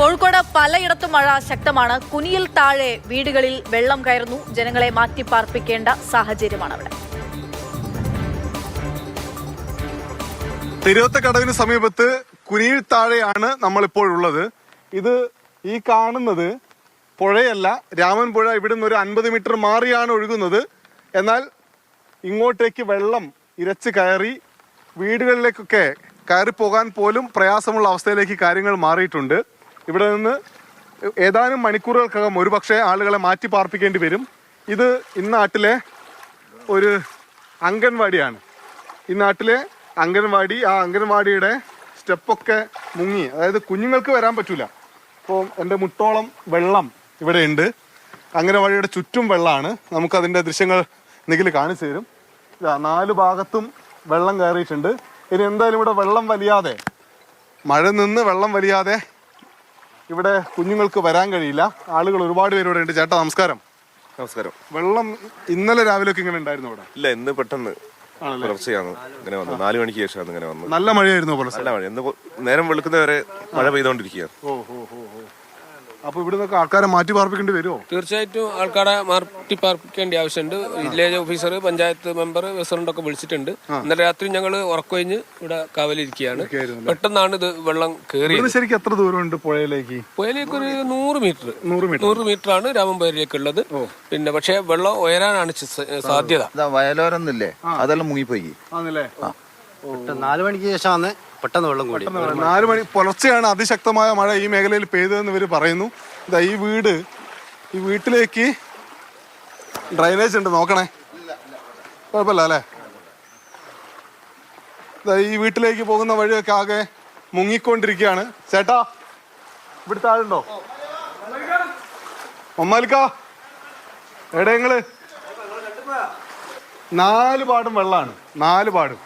കോഴിക്കോട് പലയിടത്തും മഴ ശക്തമാണ്. കുനിയിൽ താഴെ വീടുകളിൽ വെള്ളം കയറുന്നു. ജനങ്ങളെ മാറ്റിപ്പാർപ്പിക്കേണ്ട സാഹചര്യമാണ് അവിടെ. തിരുവത്തക്കടവിന് സമീപത്ത് കുനിയിൽ താഴെയാണ് നമ്മളിപ്പോഴുള്ളത്. ഇത് ഈ കാണുന്നത് പുഴയല്ല, രാമൻ പുഴ. ഇവിടുന്ന് ഒരു 50 മീറ്റർ മാറിയാണ് ഒഴുകുന്നത്. എന്നാൽ ഇങ്ങോട്ടേക്ക് വെള്ളം ഇരച്ച് കയറി വീടുകളിലേക്കൊക്കെ കയറിപ്പോകാൻ പോലും പ്രയാസമുള്ള അവസ്ഥയിലേക്ക് കാര്യങ്ങൾ മാറിയിട്ടുണ്ട്. ഇവിടെ നിന്ന് ഏതാനും മണിക്കൂറുകൾക്കകം ഒരുപക്ഷെ ആളുകളെ മാറ്റി പാർപ്പിക്കേണ്ടി വരും. ഇത് ഇന്നാട്ടിലെ ഒരു അംഗൻവാടിയാണ്. ഈ നാട്ടിലെ അംഗൻവാടി, ആ അംഗൻവാടിയുടെ സ്റ്റെപ്പൊക്കെ മുങ്ങി. അതായത് കുഞ്ഞുങ്ങൾക്ക് വരാൻ പറ്റൂല. അപ്പോൾ എൻ്റെ മുട്ടോളം വെള്ളം ഇവിടെ ഉണ്ട്. അംഗൻവാടിയുടെ ചുറ്റും വെള്ളമാണ്. നമുക്കതിൻ്റെ ദൃശ്യങ്ങൾ നിഖിൽ കാണിച്ചു തരും. 4 ഭാഗത്തും വെള്ളം കയറിയിട്ടുണ്ട്. ഇനി എന്തായാലും ഇവിടെ വെള്ളം വലിയാതെ, മഴ നിന്ന് വെള്ളം വലിയാതെ ഇവിടെ കുഞ്ഞുങ്ങൾക്ക് വരാൻ കഴിയില്ല. ആളുകൾ ഒരുപാട് പേര് ഇവിടെ ഉണ്ട്. ചേട്ടാ നമസ്കാരം. നമസ്കാരം. വെള്ളം ഇന്നലെ രാവിലെയൊക്കെ ഇങ്ങനെ ഉണ്ടായിരുന്നു ഇവിടെ? ഇല്ല, ഇന്ന് പെട്ടെന്ന് പുലർച്ചെയാണ് ഇങ്ങനെ വന്നത്. 4 മണിക്ക് ശേഷമാണ് ഇങ്ങനെ വന്നത്. നല്ല മഴയായിരുന്നു. നല്ല മഴ. ഇന്ന് നേരം വെളുക്കുന്നവരെ മഴ പെയ്തോണ്ടിരിക്കുകയാണ്. അപ്പൊ ഇവിടെ നിന്നൊക്കെ ആൾക്കാരെ മാറ്റി പാർപ്പിക്കേണ്ടി വരുമോ? തീർച്ചയായിട്ടും ആൾക്കാരെ മാറ്റി പാർപ്പിക്കേണ്ട ആവശ്യമുണ്ട്. Village officer, panchayat member, president ഒക്കെ വിളിച്ചിട്ടുണ്ട്. ഇന്നലെ രാത്രി ഞങ്ങൾ ഉറക്കൊഴിഞ്ഞ് ഇവിടെ കാവലിരിക്കുകയാണ്. പെട്ടെന്നാണ് ഇത് വെള്ളം കയറിയത്. ശരിക്കും എത്ര ദൂരമുണ്ട് പുഴയിലേക്ക്? പുഴയിലേക്ക് ഒരു 100 മീറ്റർ ആണ് രാമൻപുരയിലേക്കുള്ളത്. പിന്നെ പക്ഷേ വെള്ളം ഉയരാനാണ് സാധ്യത. വയലോരൊന്നില്ലേ, അതെല്ലാം മുങ്ങിപ്പോയി. 4 മണിക്ക് ശേഷമാണ് പെട്ടെന്ന് വെള്ളം കൂടി. 4 മണി പുലർച്ചെയാണ് അതിശക്തമായ മഴ ഈ മേഖലയിൽ പെയ്തതെന്ന് ഇവർ പറയുന്നു. ഇതാ ഈ വീട്ടിലേക്ക് ഡ്രൈനേജ് ഉണ്ട്, നോക്കണേ. കുഴപ്പമില്ല അല്ലേ? ഈ വീട്ടിലേക്ക് പോകുന്ന വഴിയൊക്കെ ആകെ മുങ്ങിക്കൊണ്ടിരിക്കുകയാണ്. ചേട്ടാ ഇവിടുത്തെ ആളുണ്ടോ? മമ്മാലിക്ക എവിടെ നിങ്ങള്? 4 പാടും വെള്ളമാണ്. 4 പാടും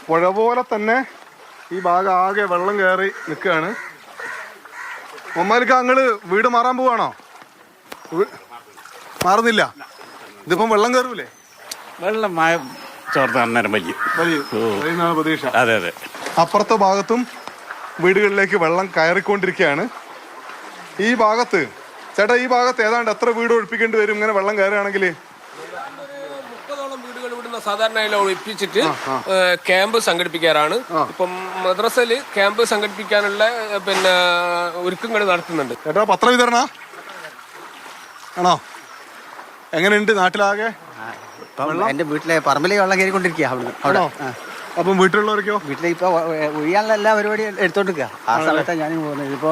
പുഴ പോലെ തന്നെ ഈ ഭാഗം ആകെ വെള്ളം കയറി നിൽക്കുകയാണ്. മമ്മാലിക്ക അങ്ങള് വീട് മാറാൻ പോവാണോ? മാറുന്നില്ല. ഇതിപ്പം വെള്ളം കയറൂലേ? വെള്ളം മഴ ചോർന്ന് അന്നേരം വലിയ പ്രതീക്ഷ. അതെ അതെ. അപ്പുറത്തെ ഭാഗത്തും വീടുകളിലേക്ക് വെള്ളം കയറിക്കൊണ്ടിരിക്കുകയാണ്. ഈ ഭാഗത്ത് ചേട്ടാ, ഈ ഭാഗത്ത് ഏതാണ്ട് എത്ര വീട് ഒഴിപ്പിക്കേണ്ടി വരും ഇങ്ങനെ വെള്ളം കയറുകയാണെങ്കിൽ? വീടുകൾ ഇവിടുന്ന് സാധാരണ ഒഴിപ്പിച്ചിട്ട് ക്യാമ്പ് സംഘടിപ്പിക്കാറാണ്. ഇപ്പം മദ്രസയില് ക്യാമ്പ് സംഘടിപ്പിക്കാനുള്ള പിന്നെ ഒരുക്കങ്ങൾ നടത്തുന്നുണ്ട്. ചേട്ടാ പത്ര വിതരണ ആണോ? എങ്ങനെയുണ്ട് നാട്ടിലാകെ? എന്റെ വീട്ടിലെ പറമ്പിലേക്ക് വെള്ളം കയറിക്കൊണ്ടിരിക്കുക. അവിടെ അപ്പം വീട്ടിലുള്ളവർക്കോ? വീട്ടിലേക്ക് ഇപ്പൊ ഒഴിയാനുള്ള എല്ലാ പരിപാടിയും എടുത്തോണ്ടിരിക്കുക. ആ സമയത്താണ് ഞാൻ പോകുന്നത്. ഇപ്പൊ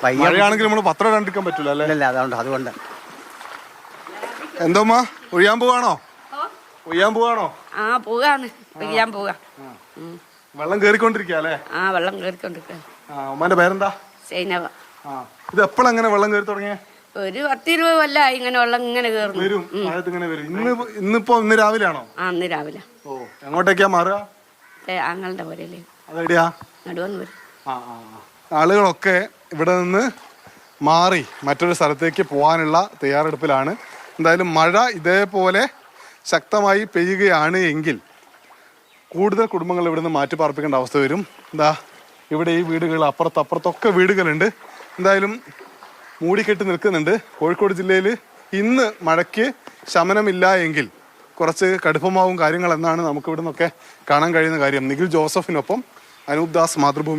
മഴയാണെങ്കിൽ നമ്മൾ പത്രം കണ്ടിരിക്കാൻ പറ്റൂല അല്ലേ? അതുകൊണ്ട് എന്തോമ്മ ഒഴിയാൻ പോവാണോ? പോകാണ്. ഒഴിയാൻ പോകാ. വെള്ളം കേറിക്കൊണ്ടിരിക്കുക അല്ലേ? വെള്ളം കേറിക്കൊണ്ടിരിക്കുക. ഉമ്മാന്റെ പേരെന്താ? സൈനവ. ഇത് എപ്പോഴെങ്ങനെ വെള്ളം കയറി തുടങ്ങിയ? ഒരു 10-20 കൊല്ലമായി ഇങ്ങനെ വെള്ളം ഇങ്ങനെ കയറും. ഇന്ന് രാവിലെ ആണോ? ഇന്ന് രാവിലെ. എങ്ങോട്ടേക്കാ മാറുക? ആങ്ങളുടെ പോരല്ലേ. അതെവിടെയാ? നടുവന്നൂര്. ആളുകളൊക്കെ ഇവിടെ നിന്ന് മാറി മറ്റൊരു സ്ഥലത്തേക്ക് പോകാനുള്ള തയ്യാറെടുപ്പിലാണ്. എന്തായാലും മഴ ഇതേപോലെ ശക്തമായി പെയ്യുകയാണ് എങ്കിൽ കൂടുതൽ കുടുംബങ്ങൾ ഇവിടെ നിന്ന് മാറ്റി പാർപ്പിക്കേണ്ട അവസ്ഥ വരും. ഇവിടെ ഈ വീടുകൾ അപ്പുറത്തൊക്കെ വീടുകളുണ്ട്. എന്തായാലും മൂടിക്കെട്ടി നിൽക്കുന്നുണ്ട്. കോഴിക്കോട് ജില്ലയിൽ ഇന്ന് മഴയ്ക്ക് ശമനമില്ല എങ്കിൽ കുറച്ച് കടുപ്പമാവും കാര്യങ്ങൾ എന്നാണ് നമുക്ക് ഇവിടെ നിന്നൊക്കെ കാണാൻ കഴിയുന്ന കാര്യം. നിഖിൽ ജോസഫിനൊപ്പം അനൂപ് ദാസ്, മാതൃഭൂമി.